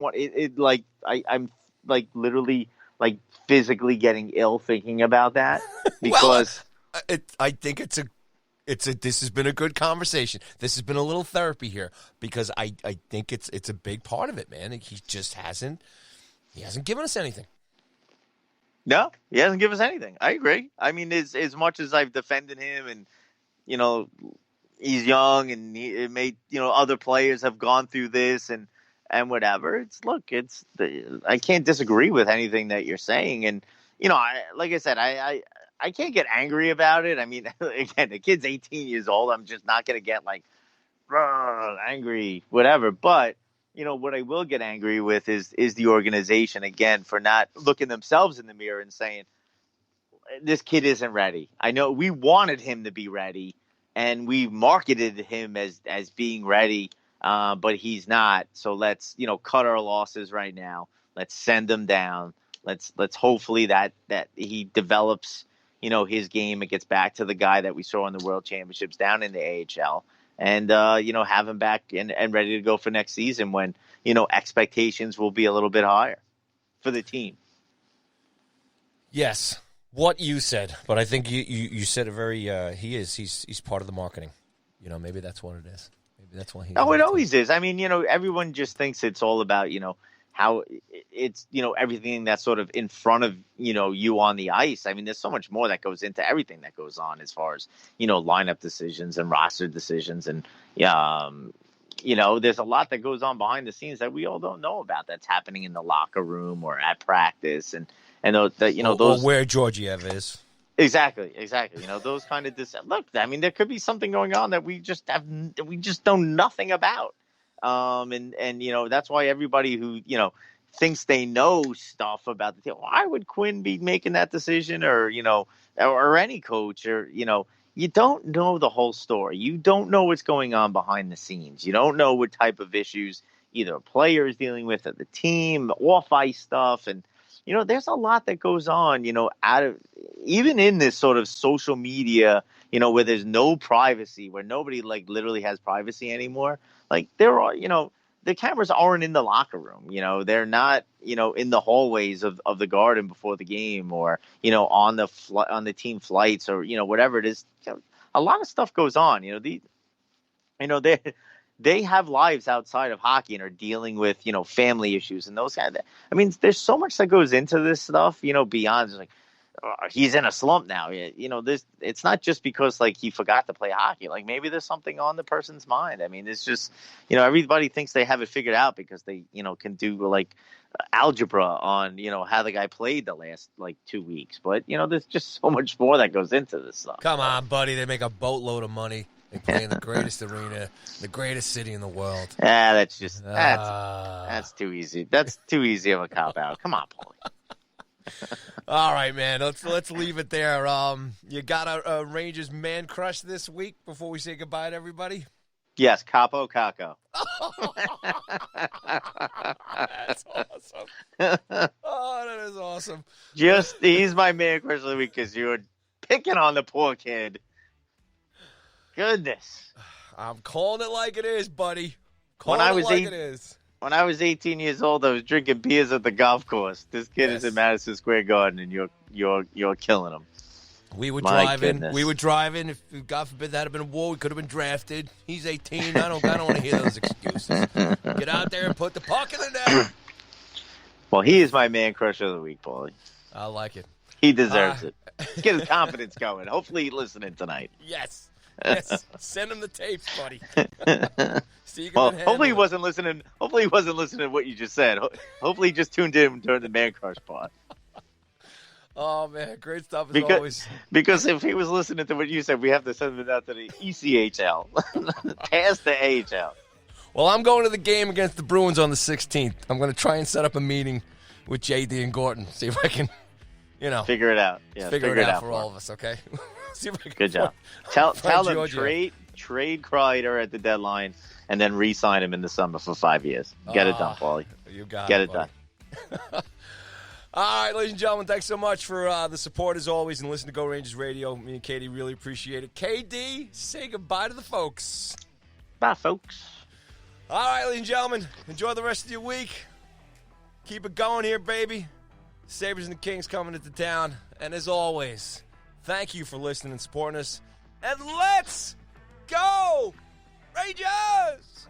like I'm like literally like physically getting ill thinking about that Well, because I think this has been a good conversation. This has been a little therapy here because I think it's a big part of it, man. He just hasn't given us anything. no, he hasn't given us anything. I agree. I mean, as much as I've defended him, and you know, he's young, and it made other players have gone through this, and whatever. I can't disagree with anything that you're saying, and like I said, I can't get angry about it. I mean, again, the kid's 18 years old. I'm just not gonna get like angry, whatever. But what I will get angry with is the organization again for not looking themselves in the mirror and saying this kid isn't ready. I know we wanted him to be ready, and we marketed him as being ready, but he's not. So let's cut our losses right now. Let's send him down. Let's hopefully that he develops his game and gets back to the guy that we saw in the World Championships down in the AHL, and have him back and ready to go for next season when expectations will be a little bit higher for the team. Yes, what you said, but I think you said it very. He's part of the marketing. Maybe that's what it is. Maybe that's why he. Oh, it always is. I mean, everyone just thinks it's all about how it's everything that's sort of in front of you on the ice. I mean, there's so much more that goes into everything that goes on as far as lineup decisions and roster decisions, and there's a lot that goes on behind the scenes that we all don't know about that's happening in the locker room or at practice, and those or where Georgiev is. Exactly. Those kind of look. I mean, there could be something going on that we just know nothing about. And that's why everybody who thinks they know stuff about the team. Why would Quinn be making that decision, or or any coach, or you don't know the whole story. You don't know what's going on behind the scenes. You don't know what type of issues either a player is dealing with at the team, off ice stuff, and there's a lot that goes on, out of even in this sort of social media, where there's no privacy, where nobody like literally has privacy anymore. Like there are, the cameras aren't in the locker room. They're not, in the hallways of the Garden before the game, or on the team flights, or whatever it is. A lot of stuff goes on. They have lives outside of hockey and are dealing with, family issues and those kind of. I mean, there's so much that goes into this stuff, beyond just like he's in a slump now. It's not just because like he forgot to play hockey. Like maybe there's something on the person's mind. I mean, it's just, everybody thinks they have it figured out because they, can do like algebra on, how the guy played the last like 2 weeks. But, there's just so much more that goes into this stuff. Come on, buddy. They make a boatload of money. They play in the greatest arena, the greatest city in the world. That's too easy. That's too easy of a cop out. Come on, Paulie. All right, man. Let's leave it there. You got a Rangers man crush this week before we say goodbye to everybody? Yes, Capo Caco. That's awesome. Oh, that is awesome. He's my man crush of the week because you're picking on the poor kid. Goodness. I'm calling it like it is, buddy. When I was 18 years old, I was drinking beers at the golf course. This kid is in Madison Square Garden, and you're killing him. We were driving. If God forbid that had been a war, we could have been drafted. He's 18. I don't want to hear those excuses. Get out there and put the puck in the net. Well, he is my man crush of the week, Paulie. I like it. He deserves it. Let's get his confidence going. Hopefully he's listening tonight. Yes. Send him the tapes, buddy. Hopefully he wasn't listening. Hopefully he wasn't listening to what you just said. Hopefully he just tuned in during the man crush part. Oh man, great stuff as always. Because if he was listening to what you said, we have to send him out to the ECHL, past the AHL. Well, I'm going to the game against the Bruins on the 16th. I'm going to try and set up a meeting with JD and Gordon. See if I can, figure it out. Yeah, figure it out for all of us. Okay. See if I can Good job. Tell them trade Kreider at the deadline and then re-sign him in the summer for 5 years. Get it done, Paulie. You got it done. All right, ladies and gentlemen, thanks so much for the support as always, and listen to Go Rangers Radio. Me and Katie really appreciate it. KD, say goodbye to the folks. Bye, folks. All right, ladies and gentlemen, enjoy the rest of your week. Keep it going here, baby. Sabres and the Kings coming into town. And as always, thank you for listening and supporting us. And let's go, Rangers!